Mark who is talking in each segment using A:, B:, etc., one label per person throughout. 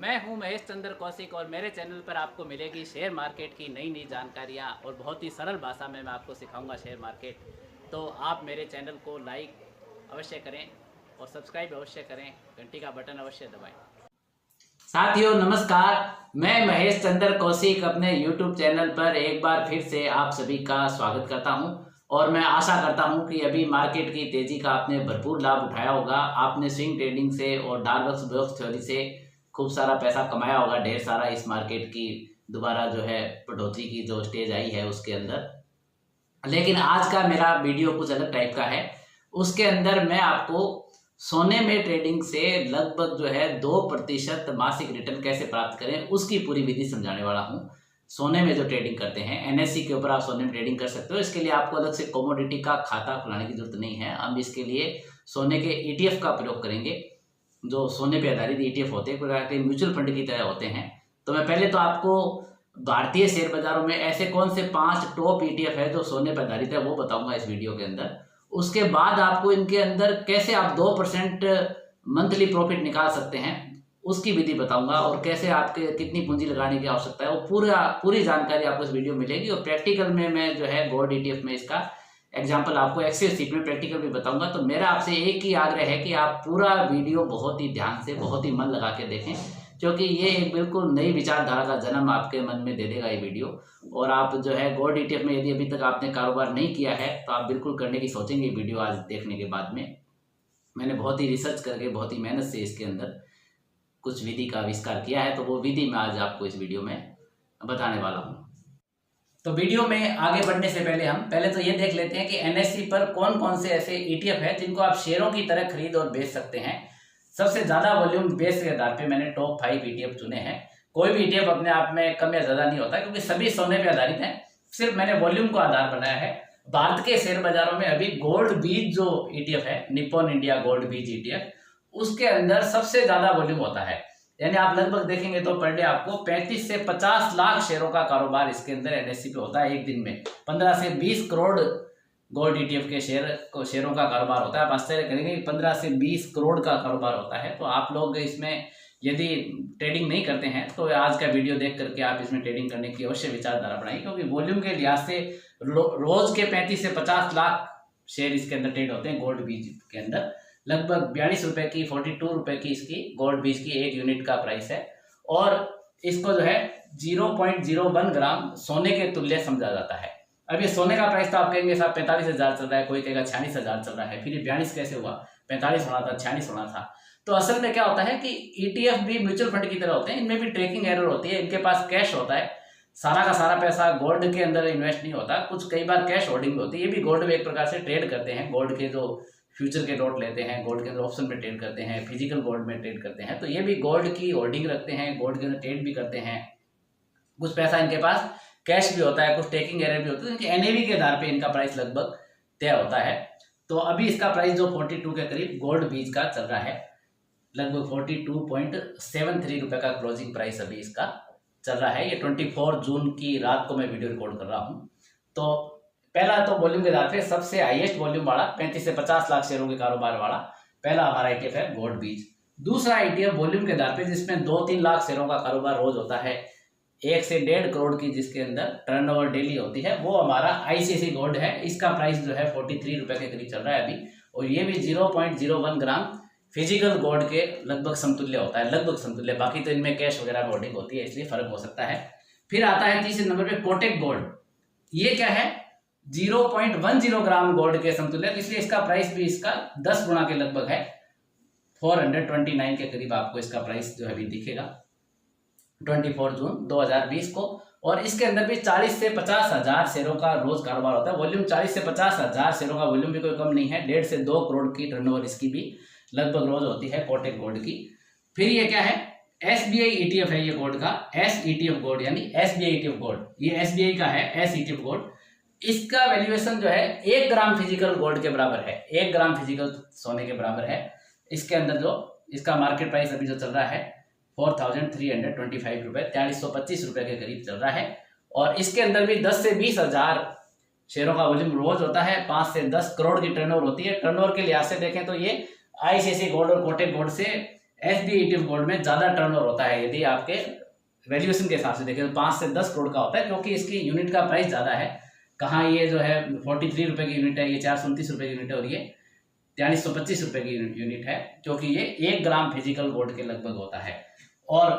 A: मैं हूं महेश चंद्र कौशिक और मेरे चैनल पर आपको मिलेगी शेयर मार्केट की नई नई जानकारियां और बहुत ही सरल भाषा में मैं आपको सिखाऊंगा शेयर मार्केट। तो आप मेरे चैनल को लाइक अवश्य करें और सब्सक्राइब अवश्य करें, घंटी का बटन अवश्य दबाएं। साथियों नमस्कार, मैं महेश चंद्र कौशिक अपने YouTube चैनल पर एक बार फिर से आप सभी का स्वागत करता हूं और मैं आशा करता हूं कि अभी मार्केट की तेजी का आपने भरपूर लाभ उठाया होगा। आपने स्विंग ट्रेडिंग से और डार्बक्स ब्लॉक्स थ्योरी से खूब सारा पैसा कमाया होगा, ढेर सारा इस मार्केट की दोबारा जो है बढ़ोतरी की जो स्टेज आई है उसके अंदर। लेकिन आज का मेरा वीडियो कुछ अलग टाइप का है। उसके अंदर मैं आपको सोने में ट्रेडिंग से लगभग जो है 2% मासिक रिटर्न कैसे प्राप्त करें उसकी पूरी विधि समझाने वाला हूं। सोने में जो ट्रेडिंग करते हैं एनएससी के ऊपर आप सोने में ट्रेडिंग कर सकते हो। इसके लिए आपको अलग से कमोडिटी का खाता खुलाने की जरूरत नहीं है। हम इसके लिए सोने के ईटीएफ का प्रयोग करेंगे, जो सोने पे आधारित ईटीएफ होते हैं, म्यूचुअल फंड की तरह होते हैं। तो मैं पहले तो आपको भारतीय शेयर बाजारों में ऐसे कौन से 5 टॉप ईटीएफ है जो सोने पर आधारित है वो बताऊंगा इस वीडियो के अंदर। उसके बाद आपको इनके अंदर कैसे आप 2% मंथली प्रॉफिट निकाल सकते हैं उसकी विधि बताऊंगा, और कैसे आपके कितनी पूंजी लगाने की आवश्यकता है वो पूरी जानकारी आपको इस वीडियो में मिलेगी। और प्रैक्टिकल में मैं जो है गोल्ड ईटीएफ में इसका एग्जाम्पल आपको एक्सेल सीट में प्रैक्टिकल भी बताऊंगा। तो मेरा आपसे एक ही आग्रह है कि आप पूरा वीडियो बहुत ही ध्यान से, बहुत ही मन लगा के देखें, क्योंकि ये एक बिल्कुल नई विचारधारा का जन्म आपके मन में दे देगा ये वीडियो। और आप जो है गोल्ड ईटीएफ में यदि अभी तक आपने कारोबार नहीं किया है तो आप बिल्कुल करने की सोचेंगे वीडियो आज देखने के बाद में। मैंने बहुत ही रिसर्च करके, बहुत ही मेहनत से इसके अंदर कुछ विधि का आविष्कार किया है, तो वो विधि मैं आज आपको इस वीडियो में बताने वाला हूँ। तो वीडियो में आगे बढ़ने से पहले हम तो ये देख लेते हैं कि एनएससी पर कौन कौन से ऐसे ईटीएफ है जिनको आप शेयरों की तरह खरीद और बेच सकते हैं। सबसे ज्यादा वॉल्यूम बेस के आधार पे मैंने टॉप 5 ईटीएफ चुने हैं। कोई भी ईटीएफ अपने आप में कम या ज्यादा नहीं होता क्योंकि सभी सोने पे आधारित हैं। सिर्फ मैंने वॉल्यूम को आधार बनाया है। भारत के शेयर बाजारों में अभी गोल्ड बीज जो ईटीएफ है, निप्पॉन इंडिया गोल्ड बीज ईटीएफ, उसके अंदर सबसे ज्यादा वॉल्यूम होता है। यानी आप लगभग देखेंगे तो पर डे आपको 35 से 50 लाख शेयरों का कारोबार इसके अंदर एनएससी पे होता है। एक दिन में 15 से 20 करोड़ गोल्ड ईटीएफ के शेयरों का कारोबार होता है। आप आश्चर्य करेंगे कि 15 से 20 करोड़ का कारोबार होता है। तो आप लोग इसमें यदि ट्रेडिंग नहीं करते हैं तो आज का वीडियो देख करके आप इसमें ट्रेडिंग करने की अवश्य विचारधारा बनाइए, क्योंकि वॉल्यूम के लिहाज से रोज के 35 से 50 लाख शेयर इसके अंदर ट्रेड होते हैं। गोल्ड बीज के अंदर लगभग 42 रुपए की, 42 रुपए की इसकी गोल्ड बीज की एक यूनिट का प्राइस है। और इसको जो है 0.01 ग्राम सोने के तुल्य समझा जाता है। अब ये सोने का प्राइस तो आप कहेंगे साहब 45,000 चल रहा है, कोई कहेगा 46,000 चल रहा है, फिर ये 42 कैसे हुआ, 45 होना था, 46 होना था। तो असल में क्या होता है कि ईटीएफ भी म्यूचुअल फंड की तरह होते हैं, इनमें भी ट्रेकिंग एरर होती है। इनके पास कैश होता है, सारा का सारा पैसा गोल्ड के अंदर इन्वेस्ट नहीं होता, कुछ कई बार कैश होल्डिंग भी होती है। ये भी गोल्ड में एक प्रकार से ट्रेड करते हैं। गोल्ड के जो फ्यूचर के नोट लेते हैं, गोल्ड के अंदर ऑप्शन में ट्रेड करते हैं, फिजिकल गोल्ड में ट्रेड करते हैं। तो ये भी गोल्ड की होल्डिंग रखते हैं, गोल्ड के अंदर ट्रेड भी करते हैं। कुछ पैसा इनके पास कैश भी होता है, कुछ टेकिंग एरर भी होता है। इनके एनएवी के आधार पे इनका प्राइस लगभग तय होता है। तो अभी इसका प्राइस जो 42 के करीब गोल्ड बीज का चल रहा है, लगभग 42.73 रुपए का क्लोजिंग प्राइस अभी इसका चल रहा है। ये 24 जून की रात को मैं वीडियो रिकॉर्ड कर रहा हूँ। तो पहला तो वॉल्यूम के आधार पे सबसे हाईएस्ट वॉल्यूम वाला 35 से 50 लाख शेयरों के कारोबार वाला पहला हमारा ईटीएफ है गोल्ड बीज। दूसरा ईटीएफ वॉल्यूम के आधार पे जिसमें 2-3 लाख शेयरों का कारोबार रोज होता है, 1 से 1.5 करोड़ की जिसके अंदर टर्नओवर डेली होती है, वो हमारा आईसीआईसी गोल्ड है। इसका प्राइस जो है 43 रुपए के करीब चल रहा है अभी। और ये भी 0.01 ग्राम फिजिकल गोल्ड के लगभग समतुल्य होता है, लगभग समतुल्य। बाकी तो इनमें कैश वगैरह होल्डिंग होती है, इसलिए फर्क हो सकता है। फिर आता है तीसरे नंबर पे कोटेक गोल्ड। ये क्या है, 0.10 ग्राम गोल्ड के समतुल्य, इसलिए इसका प्राइस भी इसका 10 गुना के लगभग है। 429 के करीब आपको इसका प्राइस जो है अभी दिखेगा 24 जून 2020 को। और इसके अंदर भी 40 से 50 हजार शेयरों का रोज कारोबार होता है। वॉल्यूम 40 से 50 हजार शेयरों का वॉल्यूम भी कोई कम नहीं है। 1.5 से 2 करोड़ की टर्नओवर इसकी भी लगभग रोज होती है कोटेक गोल्ड की। फिर ये क्या है, एसबीआई ईटीएफ है ये गोल्ड का, एस ईटीएफ गोल्ड, यानी एसबीआई ईटीएफ गोल्ड। ये एसबीआई का है, एस ईटीएफ गोल्ड। इसका वैल्यूएशन जो है 1 ग्राम फिजिकल गोल्ड के बराबर है, 1 ग्राम फिजिकल सोने के बराबर है। इसके अंदर जो इसका मार्केट प्राइस अभी जो चल रहा है 4,325 रुपए, 4,425 रुपए के करीब चल रहा है। और इसके अंदर भी 10 से 20 हजार शेयरों का वॉल्यूम रोज होता है। 5 से 10 करोड़ की टर्नओवर होती है। टर्नओवर के लिहाज से देखें तो ये आईसीआईसी गोल्ड और कोटेक गोल्ड से एचडी ETF गोल्ड में ज़्यादा टर्नओवर होता है। यदि आपके वैल्यूएशन के हिसाब से देखें तो 5 से 10 करोड़ का होता है, क्योंकि इसकी यूनिट का प्राइस ज़्यादा है। कहाँ ये जो है 43 रुपये की यूनिट है, ये 429 रुपये की यूनिट है, और ये 4325 रुपये की यूनिट है, क्योंकि ये 1 ग्राम फिजिकल गोल्ड के लगभग होता है। और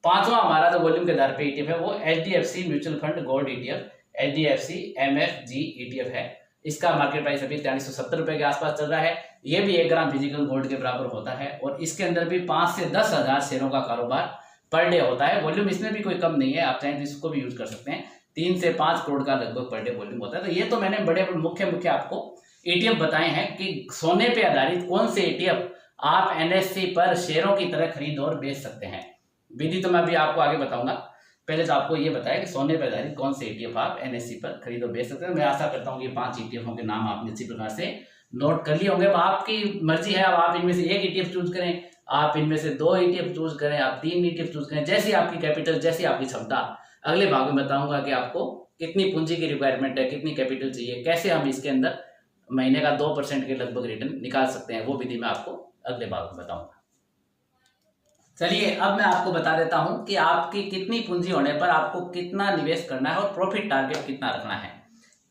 A: पांचवा हमारा जो वॉल्यूम के आधार पे ETF है वो HDFC mutual fund gold ETF, HDFC MFG ETF है। इसका मार्केट प्राइस अभी 4370 रुपये के आसपास चल रहा है। ये भी 1 ग्राम फिजिकल गोल्ड के बराबर होता है, और इसके अंदर भी 5 से 10 हज़ार शेयरों का कारोबार पर डे होता है। वॉल्यूम इसमें भी कोई कम नहीं है, आप चाहें तो इसको भी यूज कर सकते हैं। 3 से 5 करोड़ का लगभग पर डे वॉल्यूम होता है। तो ये तो मैंने बड़े मुख्य आपको ETF बताए हैं कि सोने पे आधारित कौन से ETF आप NSE पर शेयरों की तरह खरीद और बेच सकते हैं। विधि तो मैं अभी आपको आगे बताऊंगा, पहले तो आपको ये बताया कि सोने पर आधारित कौन से ETF आप NSE पर खरीद और बेच सकते हैं। मैं आशा करता हूँ कि 5 ETF के नाम आपने इसी प्रकार से नोट कर लिए होंगे। अब आपकी मर्जी है, अब आप इनमें से एक ETF चूज करें, आप इनमें से 2 ETF चूज करें, आप 3 ETF चूज करें, जैसी आपकी कैपिटल, जैसी आपकी क्षमता। अगले भाग में बताऊंगा कि आपको कितनी पूंजी की रिक्वायरमेंट है, कितनी कैपिटल चाहिए, कैसे हम इसके अंदर महीने का 2% के लगभग रिटर्न निकाल सकते हैं, वो विधि मैं आपको अगले भाग में बताऊंगा। चलिए अब मैं आपको बता देता हूं कि आपकी कितनी पूंजी होने पर आपको कितना निवेश करना है और प्रॉफिट टारगेट कितना रखना है।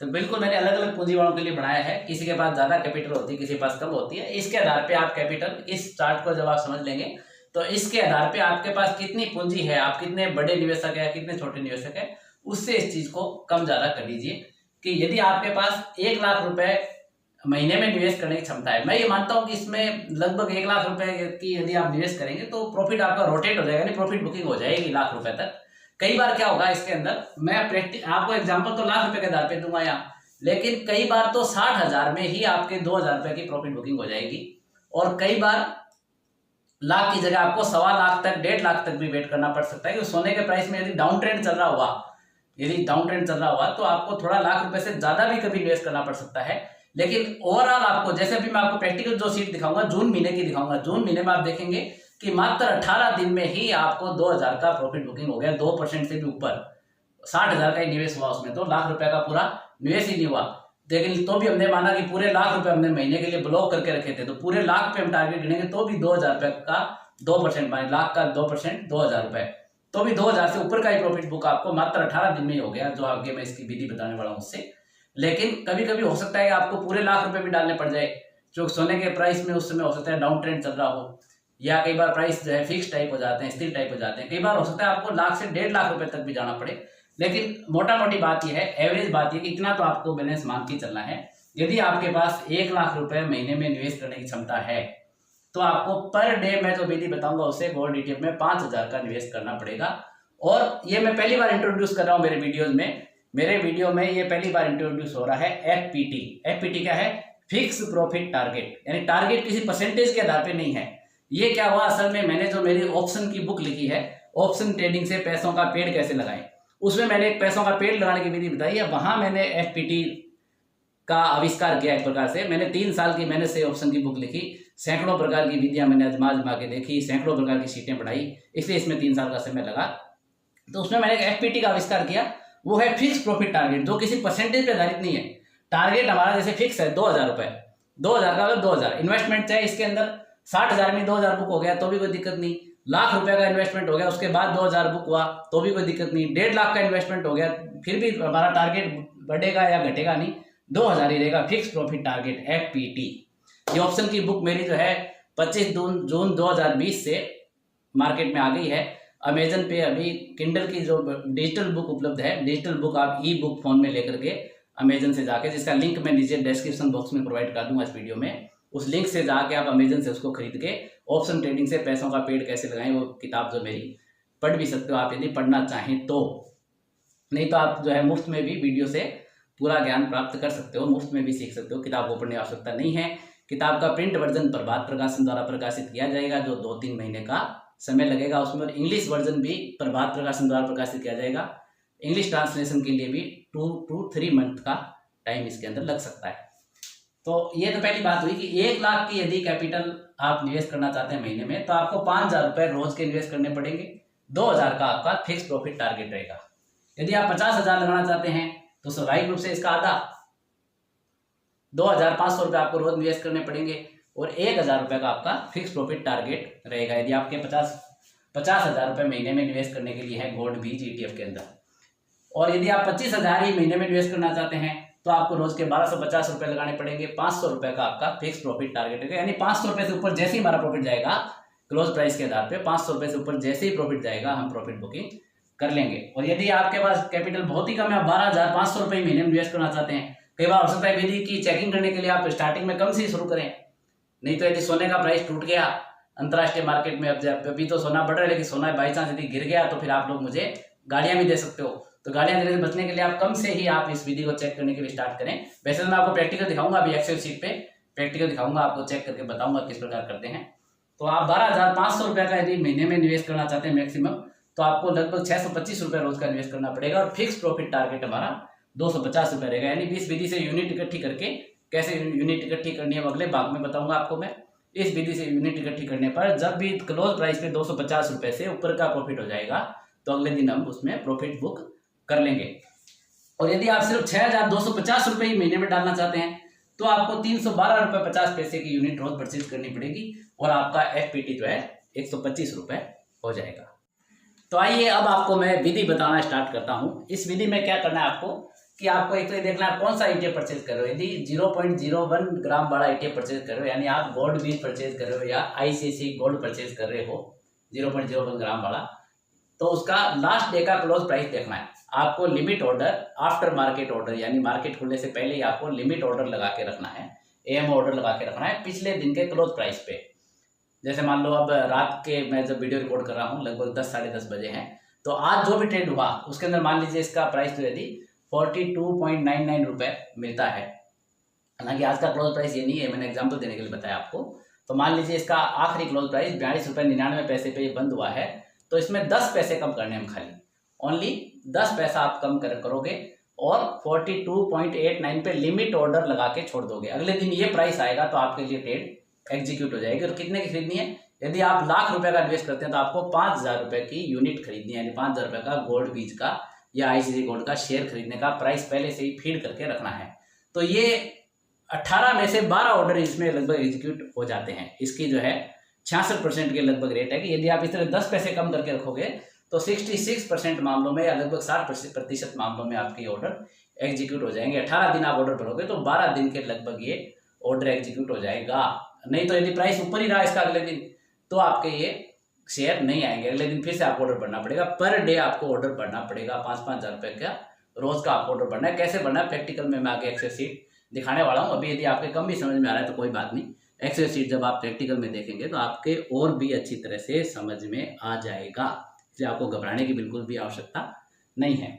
A: तो बिल्कुल मैंने अलग अलग पूंजी वालों के लिए बनाया है, किसी के पास ज्यादा कैपिटल होती है, किसी के पास कम होती है। इसके आधार पे आप कैपिटल, इस चार्ट को जब आप समझ लेंगे तो इसके आधार पे आपके पास कितनी पूंजी है, आप कितने बड़े निवेशक है, कितने छोटे निवेशक है, उससे इस चीज को कम ज्यादा कर लीजिए। कि यदि आपके पास 1 लाख रुपए महीने में निवेश करने की क्षमता है, मैं ये मानता हूं कि इसमें लगभग 1 लाख रुपए की यदि आप निवेश करेंगे तो प्रॉफिट आपका रोटेट हो जाएगा, यानी प्रॉफिट बुकिंग हो जाएगी लाख रुपए तक। कई बार क्या होगा इसके अंदर, मैं आपको एग्जांपल तो लाख रुपए के आधार पे दूंगा यहाँ, लेकिन कई बार तो 60,000 में ही आपके 2,000 रुपए की प्रॉफिट बुकिंग हो जाएगी, और कई बार लाख की जगह आपको 1.25 लाख तक, 1.5 लाख तक भी वेट करना पड़ सकता है। कि सोने के प्राइस में यदि डाउन ट्रेंड चल रहा हुआ, तो आपको थोड़ा लाख रुपए से ज्यादा भी कभी निवेश करना पड़ सकता है। लेकिन ओवरऑल आपको, जैसे भी मैं आपको प्रैक्टिकल जो शीट दिखाऊंगा, जून महीने की दिखाऊंगा, जून महीने में आप देखेंगे कि मात्र 18 दिन में ही आपको 2,000 का प्रॉफिट बुकिंग हो गया, 2% से भी ऊपर। 60,000 का ही निवेश हुआ उसमें, तो लाख रुपए का पूरा निवेश ही नहीं हुआ। लेकिन तो भी हमने माना कि पूरे लाख रुपए हमने महीने के लिए ब्लॉक करके रखे थे, तो पूरे लाख पे हम टारगेट गिनेंगे तो भी 2,000 रुपए का 2%, माने लाख का 2% 2,000 रुपए, तो भी 2,000 से ऊपर का ही प्रॉफिट बुक आपको मात्र 18 दिन में ही हो गया, जो आगे मैं इसकी विधि बताने वाला हूँ उससे। लेकिन कभी कभी हो सकता है कि आपको पूरे लाख रुपए भी डालने पड़ जाए, जो सोने के प्राइस में उस समय हो सकता है डाउन ट्रेंड चल रहा हो, या कई बार प्राइस जो है फिक्स टाइप हो जाते हैं, स्थिर टाइप हो जाते हैं। कई बार हो सकता है आपको लाख से 1.5 लाख रुपए तक भी जाना पड़े। लेकिन मोटा मोटी बात यह है, एवरेज बात यह कि इतना तो आपको बैलेंस मान के चलना है। यदि आपके पास 1 लाख रुपए महीने में निवेश करने की क्षमता है, तो आपको पर डे मैं जो विधि बताऊंगा उससे गोल्ड ETF में 5,000 का निवेश करना पड़ेगा। और ये मैं पहली बार इंट्रोड्यूस कर रहा हूं मेरे वीडियोज में, मेरे वीडियो में ये पहली बार इंट्रोड्यूस हो रहा है FPT। FPT क्या है? फिक्स प्रॉफिट टारगेट, यानी टारगेट किसी परसेंटेज के आधार पे नहीं है। ये क्या हुआ, असल में मैंने जो मेरी ऑप्शन की बुक लिखी है, ऑप्शन ट्रेडिंग से पैसों का पेड़ कैसे लगाएं, उसमें मैंने एक पैसों का पेड़ लगाने की विधि बताई है। वहां मैंने FPT का आविष्कार किया। एक प्रकार से मैंने 3 साल की मेहनत से ऑप्शन की बुक लिखी, सैकड़ों प्रकार की विधियां मैंने आजमा के देखी, सैकड़ों प्रकार की शीटें पढ़ाई, इसलिए इसमें 3 साल का समय लगा। तो उसमें मैंने एक FPT का आविष्कार किया, वो है फिक्स प्रॉफिट टारगेट, जो किसी परसेंटेज पे आधारित नहीं है। टारगेट हमारा जैसे फिक्स है 2,000 रुपए, 2,000 का 2,000 इन्वेस्टमेंट चाहे इसके अंदर 60,000 में 2,000 बुक हो गया तो भी कोई दिक्कत नहीं, लाख रुपए का इन्वेस्टमेंट हो गया उसके बाद 2,000 बुक हुआ तो भी कोई दिक्कत नहीं, 1.5 लाख का इन्वेस्टमेंट हो गया फिर भी हमारा टारगेट बढ़ेगा या घटेगा नहीं, 2,000 ही रहेगा, फिक्स प्रॉफिट टारगेट FPT। ये ऑप्शन की बुक मेरी जो है 25 जून 2020 से मार्केट में आ गई है। अमेजन पे अभी किंडल की जो डिजिटल बुक उपलब्ध है, डिजिटल बुक आप ई-बुक फोन में लेकर के अमेजन से जाके, जिसका लिंक मैं नीचे डिस्क्रिप्शन बॉक्स में प्रोवाइड कर दूंगा इस वीडियो में, उस लिंक से जाके आप अमेजन से उसको खरीद के ऑप्शन ट्रेडिंग से पैसों का पेड़ कैसे लगाएं, वो किताब जो मेरी पढ़ भी सकते हो आप यदि पढ़ना चाहें तो। नहीं तो आप जो है मुफ्त में भी वीडियो से पूरा ज्ञान प्राप्त कर सकते हो, मुफ्त में भी सीख सकते हो, किताब को पढ़ने की आवश्यकता नहीं है। किताब का प्रिंट वर्जन प्रभात प्रकाशन द्वारा प्रकाशित किया जाएगा, जो 2-3 महीने का समय लगेगा उसमें, और इंग्लिश वर्जन भी प्रभात प्रकाशन द्वारा प्रकाशित किया जाएगा। इंग्लिश ट्रांसलेशन के लिए भी 2 to 3 मंथ का टाइम इसके अंदर लग सकता है। तो ये तो पहली बात हुई कि 1 लाख की यदि कैपिटल आप निवेश करना चाहते हैं महीने में, तो आपको 5,000 रुपए रोज के निवेश करने पड़ेंगे, 2,000 का आपका फिक्स प्रॉफिट टारगेट रहेगा। यदि आप 50,000 लगाना चाहते हैं तो स्वाभाविक रूप से इसका आधा 2,500 रुपए आपको रोज निवेश करने पड़ेंगे, और 1,000 रुपये का आपका फिक्स प्रॉफिट टारगेट रहेगा यदि आपके 50,000 रुपये महीने में निवेश करने के लिए है गोल्ड बीज ETF के अंदर। और यदि आप 25,000 ही महीने में निवेश करना चाहते हैं तो आपको रोज के 1250 रुपये लगाने पड़ेंगे। 500 रुपये का आपका फिक्स प्रॉफिट टारगेट है, यानी 500 रुपये से ऊपर जैसे ही हमारा प्रॉफिट जाएगा क्लोज प्राइस के आधार पे 500 रुपये से ऊपर जैसे ही प्रॉफिट जाएगा हम प्रॉफिट बुकिंग कर लेंगे। और यदि आपके पास कैपिटल बहुत ही कम है, 12,500 रुपये महीने में निवेश करना चाहते हैं, कई बार हो सकता है विधि की चेकिंग करने के लिए आप स्टार्टिंग में कम से ही शुरू करें, नहीं तो यदि सोने का प्राइस टूट गया अंतर्राष्ट्रीय मार्केट में, अभी तो सोना बढ़ रहा है लेकिन सोना बाई चांस यदि गिर गया तो फिर आप लोग मुझे गाड़ियां भी दे सकते हो। तो गाड़ियां देने से बचने के लिए आप कम से ही आप इस विधि को चेक करने के लिए स्टार्ट करें। वैसे तो मैं आपको प्रैक्टिकल दिखाऊंगा, अभी एक्सेल शीट पे प्रैक्टिकल दिखाऊंगा, आपको चेक करके बताऊंगा किस प्रकार करते हैं। तो आप 12,500 रुपये का यदि महीने में निवेश करना चाहते हैं मैक्सिमम, तो आपको लगभग 625 रुपये रोज का निवेश करना पड़ेगा। और फिक्स प्रॉफिट टारगेट हमारा 250 रुपये रहेगा। यानी इस विधि से यूनिट इकट्ठी करके, कैसे यूनिट इकट्ठी करनी है अगले भाग में बताऊंगा आपको मैं। इस विधि से यूनिट इकट्ठी करने पर जब भी क्लोज प्राइस पे 250 रुपये से ऊपर का प्रॉफिट हो जाएगा तो अगले दिन हम उसमें प्रॉफिट बुक कर लेंगे। और यदि आप सिर्फ 6,250 रुपये ही महीने में डालना चाहते हैं तो आपको 312 रुपये 50 पैसे की यूनिट रोज परचेज करनी पड़ेगी और आपका FPT जो है 125 रुपये हो जाएगा। तो आइए अब आपको मैं विधि बताना स्टार्ट करता हूँ। इस विधि में क्या करना है आपको कि आपको एक तो देखना है कौन सा ETF परचेज कर रहे हो। यदि 0.01 ग्राम वाला ETF परचेज कर रहे हो, यानी आप गोल्ड बीज परचेज कर रहे हो या ICICI गोल्ड परचेज कर रहे हो 0.01 ग्राम वाला, तो उसका लास्ट डे का क्लोज प्राइस देखना है आपको। Limit order after market order, यानी मार्केट खुलने से पहले ही आपको लिमिट ऑर्डर लगा के रखना है, AM ऑर्डर लगा के रखना है पिछले दिन के क्लोज प्राइस पे। जैसे मान लो अब रात के मैं जब वीडियो रिकॉर्ड कर रहा हूँ लगभग 10 साढ़े 10 बजे हैं, तो आज जो भी ट्रेड हुआ उसके अंदर मान लीजिए इसका प्राइस तो यदि 42.99 रुपये मिलता है, हालांकि आज का क्लोज प्राइस ये नहीं है, मैंने एग्जांपल देने के लिए बताया आपको। तो मान लीजिए इसका आखिरी क्लोज प्राइस 42.99 रुपये पे बंद हुआ है, तो इसमें 10 पैसे कम करने हम खाली ओनली 10 पैसा आप कम करोगे और 42.89 पे लिमिट ऑर्डर लगा के छोड़ दोगे। अगले दिन ये प्राइस आएगा तो आपके लिए ट्रेड एग्जीक्यूट हो जाएगी। और कितने की खरीदनी है, यदि आप लाख रुपए का निवेश करते हैं तो आपको 5,000 रुपए की यूनिट खरीदनी है, यानी 5,000 रुपए का गोल्ड बीज का या ICICI गोल्ड का शेयर खरीदने का प्राइस पहले से ही फीड करके रखना है। तो ये 18 में से 12 ऑर्डर इसमें लगभग एग्जीक्यूट हो जाते हैं। इसकी जो है 66% के लगभग रेट है कि यदि आप इस तरह 10 पैसे कम करके रखोगे तो 66% मामलों में या लगभग 60% मामलों में आपके ऑर्डर एग्जीक्यूट हो जाएंगे। 18 दिन आप ऑर्डर भरोगे तो 12 दिन के लगभग ये ऑर्डर एग्जीक्यूट हो जाएगा। नहीं तो यदि प्राइस ऊपर ही रहा इसका अगले दिन तो आपके ये शेयर नहीं आएंगे, अगले दिन फिर से आपको ऑर्डर भरना पड़ेगा। पर डे आपको ऑर्डर भरना पड़ेगा, 5-5 हज़ार रुपये का रोज का आपको ऑर्डर भरना है। कैसे भरना है प्रैक्टिकल में मैं आगे एक्सेल शीट दिखाने वाला हूँ। अभी यदि आपके कम भी समझ में आ रहा है तो कोई बात नहीं, एक्सेल शीट जब आप प्रैक्टिकल में देखेंगे तो आपके और भी अच्छी तरह से समझ में आ जाएगा, इसलिए आपको घबराने की बिल्कुल भी आवश्यकता नहीं है।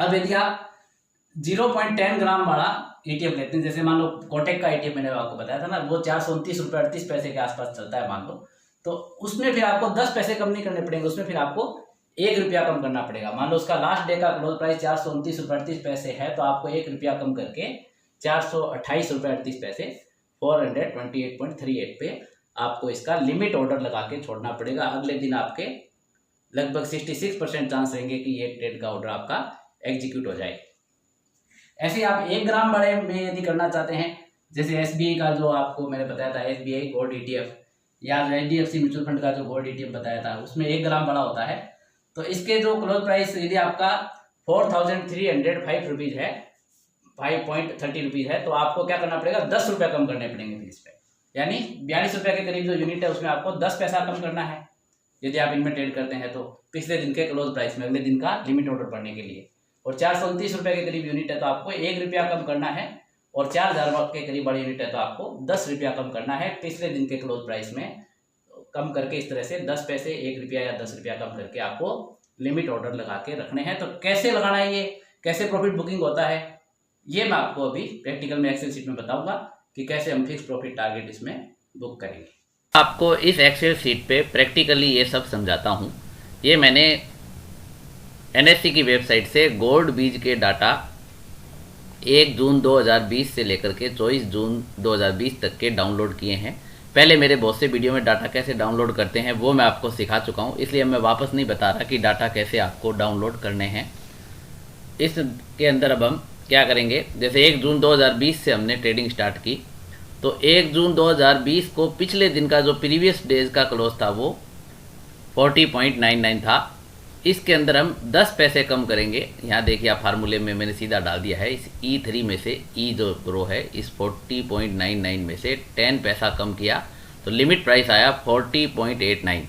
A: अब यदि आप 0.10 ग्राम वाला ETF लेते हैं, जैसे मान लो कोटेक का ETF मैंने आपको बताया था ना, वो 429 रुपये 38 पैसे के आसपास चलता है मान लो, तो उसमें फिर आपको 10 पैसे कम नहीं करने पड़ेंगे, उसमें फिर आपको 1 रुपया कम करना पड़ेगा। मान लो उसका लास्ट डे का क्लोज प्राइस 429 रुपये 38 पैसे है, तो आपको 1 रुपया कम करके 428 रुपये 38 पैसे 428.38 पे आपको इसका लिमिट ऑर्डर लगा के छोड़ना पड़ेगा। अगले दिन आपके लगभग 66% चांस रहेंगे कि ये ट्रेड का ऑर्डर आपका एग्जीक्यूट हो जाए। ऐसे आप 1 ग्राम बड़े में यदि करना चाहते हैं, जैसे SBI का जो आपको मैंने बताया था SBI गोल्ड ETF या HDFC म्यूचुअल फंड का जो गोल्ड ETF बताया था, उसमें 1 ग्राम बड़ा होता है। तो इसके जो क्लोज प्राइस यदि आपका 4,305 रुपीज़ है, 5.30 रुपीज़ है, तो आपको क्या करना पड़ेगा, 10 रुपये कम करने पड़ेंगे फिर इस पर, यानी 42 रुपये के करीब जो यूनिट है उसमें आपको 10 पैसा कम करना है यदि आप इनमें ट्रेड करते हैं तो पिछले दिन के क्लोज प्राइस में, अगले दिन का लिमिट ऑर्डर पढ़ने के लिए। और 429 रुपये के करीब यूनिट है तो आपको 1 रुपया कम करना है, और 4,000 के करीब बड़ी यूनिट है तो आपको 10 रुपया कम करना है पिछले दिन के क्लोज प्राइस में। कम करके इस तरह से 10 पैसे 1 रुपया या 10 रुपया कम करके आपको लिमिट ऑर्डर लगा के रखने हैं। तो कैसे लगाना है, ये कैसे प्रॉफिट बुकिंग होता है, ये मैं आपको अभी प्रैक्टिकल में एक्सेल शीट में बताऊंगा कि कैसे हम फिक्स प्रॉफिट टारगेट इसमें बुक करेंगे। आपको इस एक्सेल शीट पे प्रैक्टिकली ये सब समझाता हूँ। ये मैंने NSE की वेबसाइट से गोल्ड बीज के डाटा 1 जून 2020 से लेकर के 24 जून 2020 तक के डाउनलोड किए हैं। पहले मेरे बहुत से वीडियो में डाटा कैसे डाउनलोड करते हैं वो मैं आपको सिखा चुका हूँ, इसलिए मैं वापस नहीं बता रहा कि डाटा कैसे आपको डाउनलोड करने हैं। इसके अंदर अब हम क्या करेंगे, जैसे 1 जून 2020 से हमने ट्रेडिंग स्टार्ट की,
B: तो 1 जून 2020 को पिछले दिन का जो प्रीवियस डेज का क्लोज था वो 40.99 था। इसके अंदर हम 10 पैसे कम करेंगे। यहाँ देखिए आप फार्मूले में मैंने सीधा डाल दिया है, इस E3 में से E जो रो है इस 40.99 में से 10 पैसा कम किया तो लिमिट प्राइस आया 40.89।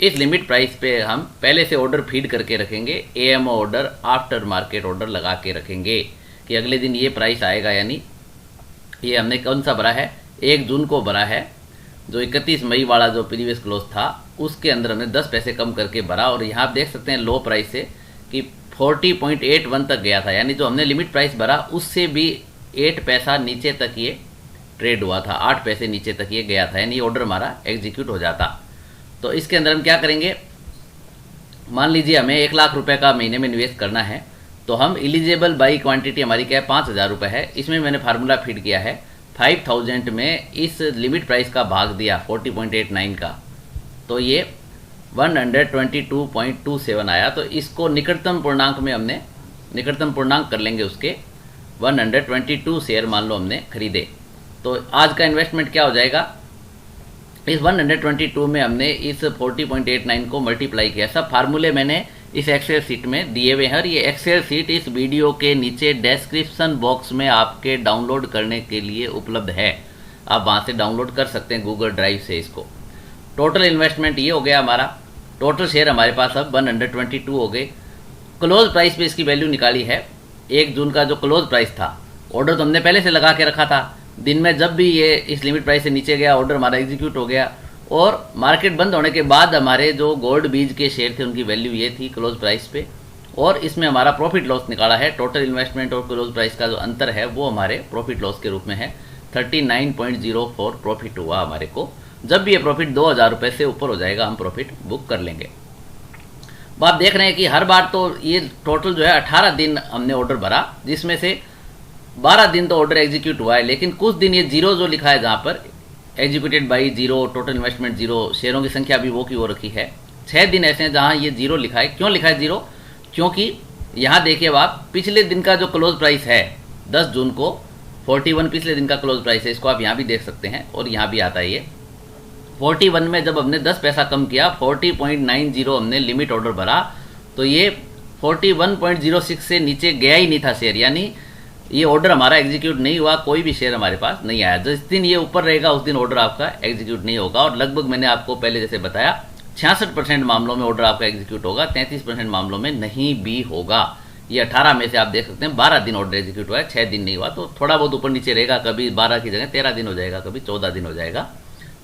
B: इस लिमिट प्राइस पे हम पहले से ऑर्डर फीड करके रखेंगे, AMO order, after market order लगा के रखेंगे कि अगले दिन ये प्राइस आएगा। यानी ये हमने कौन सा भरा है, 1 जून को भरा है, जो 31 मई वाला जो प्रीवियस क्लोज था उसके अंदर हमने 10 पैसे कम करके भरा। और यहाँ आप देख सकते हैं लो प्राइस से कि 40.81 तक गया था, यानी जो हमने लिमिट प्राइस भरा उससे भी 8 पैसा नीचे तक ये ट्रेड हुआ था, 8 पैसे नीचे तक ये गया था, यानी ये ऑर्डर हमारा एग्जीक्यूट हो जाता। तो इसके अंदर हम क्या करेंगे, मान लीजिए हमें 1 लाख रुपए का महीने में निवेश करना है, तो हम एलिजिबल बाई क्वांटिटी हमारी क्या है, 5000 रुपये है। इसमें मैंने फार्मूला फीड किया है, 5000 में इस लिमिट प्राइस का भाग दिया 40.89 का, तो ये 122.27 आया। तो इसको निकटतम पूर्णांक में हमने निकटतम पूर्णांक कर लेंगे, उसके 122 शेयर मान लो हमने खरीदे। तो आज का इन्वेस्टमेंट क्या हो जाएगा, इस 122 में हमने इस 40.89 को मल्टीप्लाई किया। सब फार्मूले मैंने इस एक्सेल सीट में दिए हुए हैं और ये एक्सेल सीट इस वीडियो के नीचे डिस्क्रिप्शन बॉक्स में आपके डाउनलोड करने के लिए उपलब्ध है, आप वहाँ से डाउनलोड कर सकते हैं गूगल ड्राइव से इसको। टोटल इन्वेस्टमेंट ये हो गया हमारा, टोटल शेयर हमारे पास अब 122 हो गए। क्लोज प्राइस पे इसकी वैल्यू निकाली है, 1 जून का जो क्लोज प्राइस था, ऑर्डर तो हमने पहले से लगा के रखा था, दिन में जब भी ये इस लिमिट प्राइस से नीचे गया ऑर्डर हमारा एग्जीक्यूट हो गया। और मार्केट बंद होने के बाद हमारे जो गोल्ड बीज के शेयर थे उनकी वैल्यू ये थी क्लोज प्राइस पे, और इसमें हमारा प्रॉफिट लॉस निकाला है। टोटल इन्वेस्टमेंट और क्लोज प्राइस का जो अंतर है वो हमारे प्रॉफिट लॉस के रूप में है, 39.04 प्रॉफिट हुआ हमारे को। जब भी ये प्रॉफिट 2000 रुपये से ऊपर हो जाएगा हम प्रॉफिट बुक कर लेंगे। अब आप देख रहे हैं कि हर बार तो ये टोटल जो है 18 दिन हमने ऑर्डर भरा, जिसमें से 12 दिन तो ऑर्डर एग्जीक्यूट हुआ है, लेकिन कुछ दिन ये जीरो जो लिखा है जहाँ पर executed by zero, total investment zero, शेयरों की संख्या भी वो की वो रखी है। 6 दिन ऐसे हैं जहाँ ये जीरो लिखा है। क्यों लिखा है जीरो, क्योंकि यहाँ देखिए आप पिछले दिन का जो क्लोज प्राइस है 10 जून को 41 पिछले दिन का क्लोज प्राइस है, इसको आप यहाँ भी देख सकते हैं और यहाँ भी आता है ये 41 में जब हमने 10 पैसा कम किया 40.90 हमने लिमिट ऑर्डर भरा, तो ये 41.06 से नीचे गया ही नहीं था शेयर, यानी ये ऑर्डर हमारा एग्जीक्यूट नहीं हुआ, कोई भी शेयर हमारे पास नहीं आया। जिस दिन ये ऊपर रहेगा उस दिन ऑर्डर आपका एग्जीक्यूट नहीं होगा। और लगभग मैंने आपको पहले जैसे बताया 66% मामलों में ऑर्डर आपका एग्जीक्यूट होगा, 33% मामलों में नहीं भी होगा। ये 18 में से आप देख सकते हैं 12 दिन ऑर्डर एग्जीक्यूट हुआ है, 6 दिन नहीं हुआ, तो थोड़ा बहुत ऊपर नीचे रहेगा, कभी 12 की जगह 13 दिन हो जाएगा, कभी 14 दिन हो जाएगा,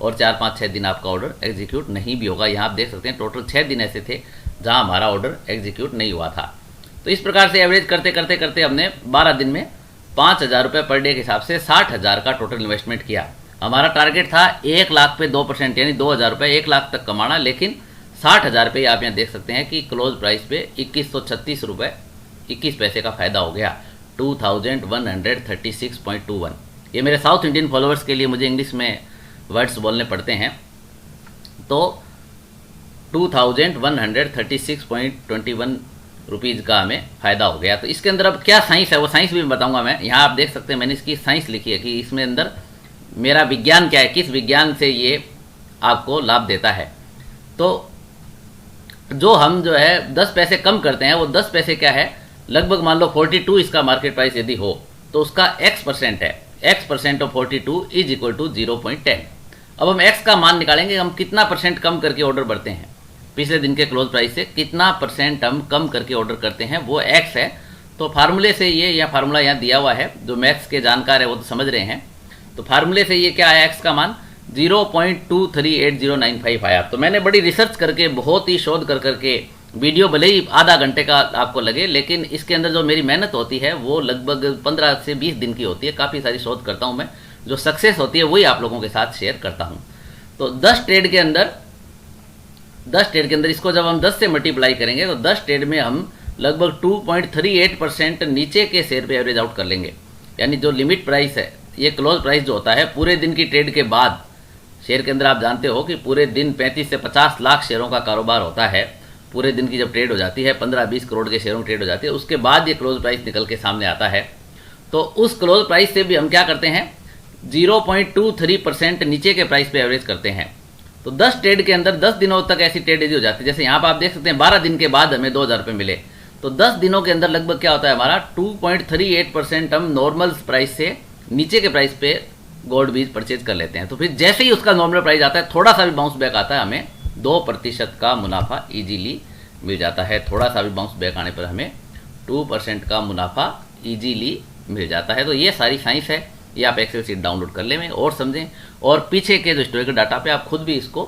B: और 4, 5, 6 दिन आपका ऑर्डर एग्जीक्यूट नहीं भी होगा। यहाँ आप देख सकते हैं टोटल 6 दिन ऐसे थे जहाँ हमारा ऑर्डर एग्जीक्यूट नहीं हुआ था। तो इस प्रकार से एवरेज करते करते करते हमने 12 दिन में 5000 रुपये पर डे के हिसाब से 60,000 का टोटल इन्वेस्टमेंट किया। हमारा टारगेट था 1 लाख पे 2%, यानी 2000 रुपये 1 लाख तक कमाना, लेकिन 60,000 रुपये आप यहाँ देख सकते हैं कि क्लोज प्राइस पे 2136 रुपये 21 पैसे का फ़ायदा हो गया, 2136.21। ये मेरे साउथ इंडियन फॉलोअर्स के लिए मुझे इंग्लिश में वर्ड्स बोलने पड़ते हैं, तो 2136.21 रुपीज़ का हमें फ़ायदा हो गया। तो इसके अंदर अब क्या साइंस है वो साइंस भी बताऊंगा मैं। यहाँ आप देख सकते हैं मैंने इसकी साइंस लिखी है कि इसमें अंदर मेरा विज्ञान क्या है, किस विज्ञान से ये आपको लाभ देता है। तो जो हम जो है 10 पैसे कम करते हैं वो 10 पैसे क्या है, लगभग मान लो 42 इसका मार्केट प्राइस यदि हो तो उसका x% है, x% of 42 is equal to 0.10। अब हम x का मान निकालेंगे, हम कितना % कम करके ऑर्डर बढ़ते हैं, पिछले दिन के क्लोज प्राइस से कितना % हम कम करके ऑर्डर करते हैं, वो x है। तो फार्मूले से ये या फार्मूला यहाँ दिया हुआ है, जो मैथ्स के जानकार है वो तो समझ रहे हैं। तो फार्मूले से ये क्या है, x का मान 0.238095 आया। तो मैंने बड़ी रिसर्च करके, बहुत ही शोध कर करके, वीडियो भले ही आधा घंटे का आपको लगे, लेकिन इसके अंदर जो मेरी मेहनत होती है वो लगभग 15 से 20 दिन की होती है। काफ़ी सारी शोध करता हूँ मैं, जो सक्सेस होती है वही आप लोगों के साथ शेयर करता हूँ। तो 10 ट्रेड के अंदर इसको जब हम 10 से मल्टीप्लाई करेंगे तो 10 ट्रेड में हम लगभग 2.38% नीचे के शेयर पे एवरेज आउट कर लेंगे। यानी जो लिमिट प्राइस है, ये क्लोज प्राइस जो होता है पूरे दिन की ट्रेड के बाद, शेयर के अंदर आप जानते हो कि पूरे दिन 35 से 50 लाख शेयरों का कारोबार होता है। पूरे दिन की जब ट्रेड हो जाती है, 15-20 करोड़ के शेयरों की ट्रेड हो जाती है, उसके बाद ये क्लोज प्राइस निकल के सामने आता है। तो उस क्लोज प्राइस से भी हम क्या करते हैं, 0.23% नीचे के प्राइस पे एवरेज करते हैं। तो 10 ट्रेड के अंदर 10 दिनों तक ऐसी ट्रेड यदि हो जाती है, जैसे यहाँ पर आप देख सकते हैं 12 दिन के बाद हमें 2000 रुपये मिले, तो 10 दिनों के अंदर लगभग क्या होता है हमारा 2.38% हम नॉर्मल प्राइस से नीचे के प्राइस पे गोल्ड बीज परचेज कर लेते हैं। तो फिर जैसे ही उसका नॉर्मल प्राइस आता है, थोड़ा सा भी बाउंस बैक आता है, हमें 2% का मुनाफा ईजीली मिल जाता है। थोड़ा सा भी बाउंस बैक आने पर हमें 2% का मुनाफा ईजीली मिल जाता है। तो ये सारी साइंस है, ये आप एक्सेल शीट डाउनलोड कर लें और समझें, और पीछे के जो हिस्टोरिकल डाटा पे आप खुद भी इसको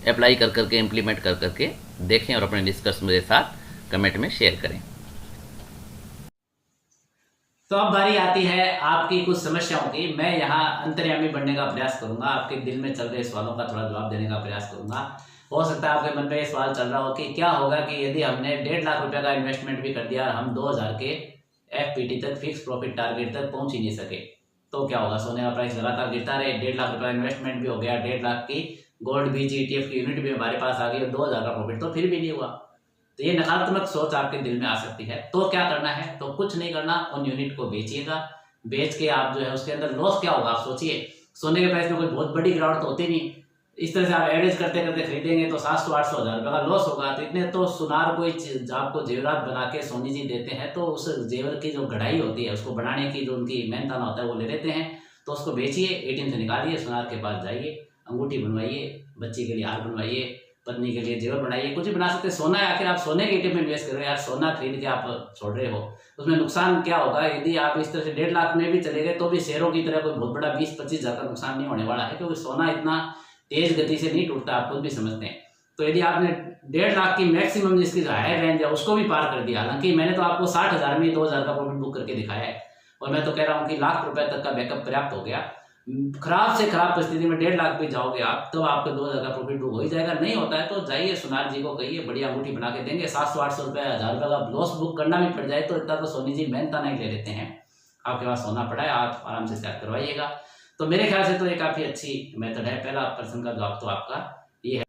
B: अप्लाई कर करके इम्प्लीमेंट कर करके देखें और अपने डिस्कस मेरे साथ कमेंट में शेयर करें।
A: तो अब बारी आती है आपकी कुछ समस्याओं की। मैं यहाँ अंतर्यामी बनने का प्रयास करूंगा, आपके दिल में चल रहे सवालों का थोड़ा जवाब देने का प्रयास करूंगा। हो सकता है आपके मन में ये सवाल चल रहा हो कि क्या होगा कि यदि हमने 1.5 लाख रुपए का इन्वेस्टमेंट भी कर दिया और हम 2000 के FPT तक, फिक्स प्रॉफिट टारगेट तक पहुंच ही नहीं सके, तो क्या होगा? सोने का प्राइस लगातार गिरता रहे, 1.5 लाख रुपए इन्वेस्टमेंट भी हो गया, 1.5 लाख की गोल्ड बीज ETF की यूनिट भी हमारे पास आ गई और 2000 का प्रॉफिट तो फिर भी नहीं हुआ। तो ये नकारात्मक सोच आपके दिल में आ सकती है। तो क्या करना है? तो कुछ नहीं करना, उन यूनिट को बेचिएगा। बेच के आप जो है उसके अंदर लॉस क्या होगा आप सोचिए। सोने के प्राइस में कोई बहुत बड़ी गिरावट तो होती नहीं, इस तरह से आप एवरेज करते करते खरीदेंगे तो 700-800 हज़ार रुपये का लॉस होगा। तो इतने तो सुनार कोई आपको जेवरात बना के सोनी जी देते हैं, तो उस जेवर की जो गढ़ाई होती है, उसको बनाने की जो उनकी मेहनताना होता है वो ले लेते हैं। तो उसको बेचिए, ATM से निकालिए, सुनार के पास जाइए, अंगूठी बनवाइए, बच्ची के लिए हार बनवाइए, पत्नी के लिए जेवर बनाइए, कुछ भी बना सकते हैं। सोना है, आखिर आप सोने के ATM में इन्वेस्ट कर रहे हो यार, सोना खरीद के आप छोड़ रहे हो, उसमें नुकसान क्या होगा? यदि आप इस तरह से 1.5 लाख में भी चले गए तो भी शेयरों की तरह कोई बहुत बड़ा 20-25 हज़ार का नुकसान नहीं होने वाला है, क्योंकि सोना इतना तेज गति से नहीं टूटता, आप खुद भी समझते हैं। तो यदि आपने 1.5 लाख की मैक्सिमम जिसकी हायर रेंज है उसको भी पार कर दिया, हालांकि मैंने तो आपको 60,000 में 2000 का प्रॉफिट बुक करके दिखाया है, और मैं तो कह रहा हूँ कि लाख रुपए तक का बैकअप पर्याप्त हो गया। खराब से खराब परिस्थिति में 1.5 लाख भी जाओगे आप तो आपको 2000 का प्रॉफिट बुक हो ही जाएगा। नहीं होता है तो जाइए सुनार जी को कहिए, बढ़िया अंगूठी बना के देंगे। 700-800 रुपये, 1000 रुपये का लॉस बुक करना भी पड़ जाए तो इतना तो सोनी जी मेहनता नहीं ले लेते हैं। आपके पास सोना पड़ा है, आप आराम से तैयार करवाइएगा। तो मेरे ख्याल से तो ये काफ़ी अच्छी मेथड है। पहला प्रश्न का जवाब तो आपका ये है।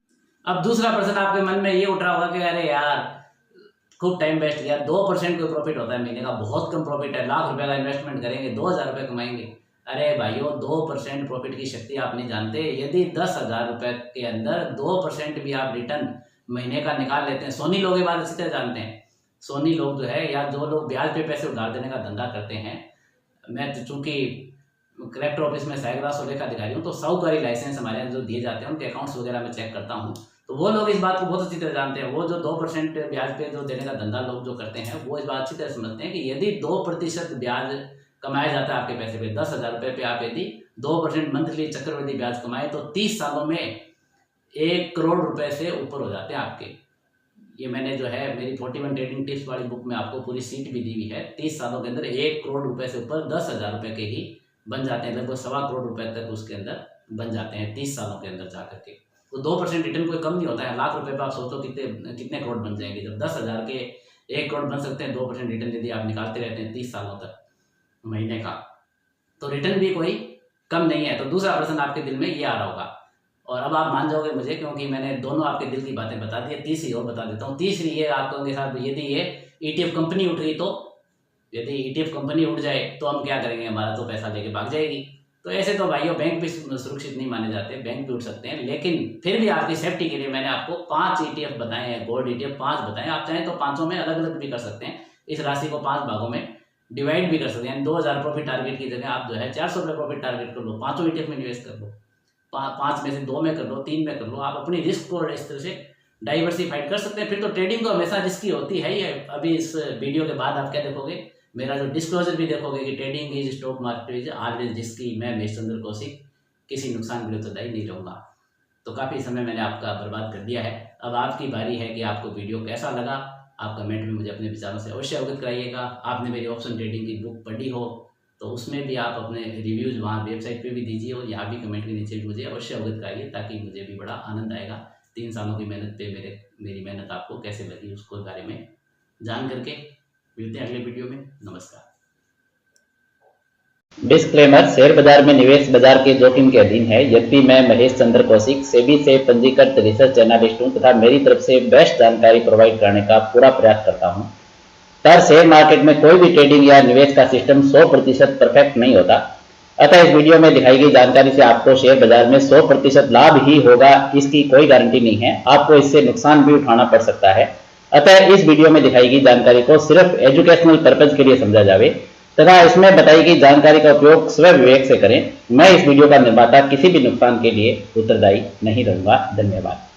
A: अब दूसरा प्रश्न आपके मन में ये उठ रहा होगा कि अरे यार खूब टाइम वेस्ट किया, 2% कोई प्रॉफिट होता है महीने का, बहुत कम प्रॉफिट है, लाख रुपए का इन्वेस्टमेंट करेंगे 2000 रुपये कमाएंगे। अरे भाइयों, 2% प्रॉफिट की शक्ति आप नहीं जानते। यदि 10,000 रुपये के अंदर 2% भी आप रिटर्न महीने का निकाल लेते हैं, सोनी लोग ये बात अच्छी तरह जानते हैं। सोनी लोग जो है, या जो लोग ब्याज पे पैसे उधार देने का धंधा करते हैं, मैं तो चूँकि कलेक्टर ऑफिस में सहायक और लेखा अधिकारी हूँ, तो साहूकारी लाइसेंस हमारे यहाँ जो दिए जाते हैं उनके अकाउंट्स वगैरह में चेक करता हूँ, तो वो लोग इस बात को बहुत अच्छी तरह जानते हैं। वो जो 2% ब्याज पे जो देने का धंधा लोग जो करते हैं, वो इस बात अच्छी तरह समझते हैं कि यदि 2% ब्याज कमाया जाता है आपके पैसे पे, 10,000 रुपये पे आप यदि 2% मंथली चक्रवृद्धि ब्याज कमाए तो 30 सालों में 1 करोड़ रुपए से ऊपर हो जाते हैं आपके। ये मैंने जो है मेरी 41 ट्रेडिंग टिप्स वाली बुक में आपको पूरी सीट भी दी हुई है। 30 सालों के अंदर 1 करोड़ रुपए से ऊपर 10,000 रुपये के ही बन जाते हैं, लगभग 1.25 करोड़ रुपए तक उसके अंदर बन जाते हैं 30 सालों के अंदर जा करके। तो 2% रिटर्न कोई कम नहीं होता है। लाख रुपए पर आप सोचो कितने करोड़ बन जाएंगे। जब 10,000 के 1 करोड़ बन सकते हैं 2% रिटर्न यदि आप निकालते रहते हैं 30 सालों तक महीने का, तो रिटर्न भी कोई कम नहीं है। तो दूसरा प्रश्न आपके दिल में ये आ रहा होगा, और अब आप मान जाओगे मुझे, क्योंकि मैंने दोनों आपके दिल की बातें बता दी। तीसरी और बता देता हूँ। तीसरी ये आपको के साथ, यदि ये ETF कंपनी उठ गई, तो यदि ETF कंपनी उठ जाए तो हम क्या करेंगे? हमारा तो पैसा लेके भाग जाएगी। तो ऐसे तो भाइयों बैंक भी सुरक्षित नहीं माने जाते, बैंक भी उठ सकते हैं, लेकिन फिर भी आपकी सेफ्टी के लिए मैंने आपको 5 ETF बताए हैं, गोल्ड ETF 5 बताए। आप चाहें तो 5 में अलग अलग भी कर सकते हैं। इस राशि को 5 भागों में डिवाइड भी कर सकते हैं। 2000 प्रॉफिट टारगेट की जगह आप जो है 400 रुपये प्रॉफिट टारगेट कर लो, 5 ETF में निवेश कर लो, 5 में से 2 में कर लो, 3 में कर लो। आप अपनी रिस्क को इस तरह से डाइवर्सिफाइड कर सकते हैं। फिर तो ट्रेडिंग तो हमेशा रिस्की होती है ही है। अभी इस वीडियो के बाद आप क्या देखोगे? मेरा जो डिस्क्लोजर भी देखोगे कि trading is stock market is always risky. मैं महेश चंद्र कौशिक किसी नुकसान के लिए उत्तरदायी नहीं रहूँगा। तो काफ़ी समय मैंने आपका बर्बाद कर दिया है। अब आपकी बारी है कि आपको वीडियो कैसा लगा। आप कमेंट में मुझे अपने विचारों से अवश्य अवगत कराइएगा। आपने मेरी ऑप्शन ट्रेडिंग की बुक पढ़ी हो तो उसमें भी आप अपने रिव्यूज़ वहाँ वेबसाइट पे भी दीजिए, और यहाँ भी कमेंट के नीचे भी मुझे अवश्य अवगत कराइए, ताकि मुझे भी बड़ा आनंद आएगा 3 सालों की मेहनत पे मेरी मेहनत आपको कैसे लगी उसको बारे में जान करके। मिलते हैं अगले वीडियो में। नमस्कार।
C: डिस्क्लेमर, शेयर बाजार में निवेश बाजार के जोखिम के अधीन है। यद्यपि मैं महेश चंद्र कौशिक सेबी से पंजीकृत रिसर्च एनालिस्ट हूं तथा मेरी तरफ से बेस्ट जानकारी प्रोवाइड करने का पूरा प्रयास करता हूं, पर शेयर मार्केट में कोई भी ट्रेडिंग या निवेश का सिस्टम 100% परफेक्ट नहीं होता। अतः इस वीडियो में दिखाई गई जानकारी से आपको शेयर बाजार में 100% लाभ ही होगा, इसकी कोई गारंटी नहीं है। आपको इससे नुकसान भी उठाना पड़ सकता है। अतः इस वीडियो में दिखाई गई जानकारी को सिर्फ एजुकेशनल पर्पज के लिए समझा जावे तथा इसमें बताई गई जानकारी का उपयोग स्व विवेक से करें। मैं इस वीडियो का निर्माता किसी भी नुकसान के लिए उत्तरदायी नहीं रहूंगा। धन्यवाद।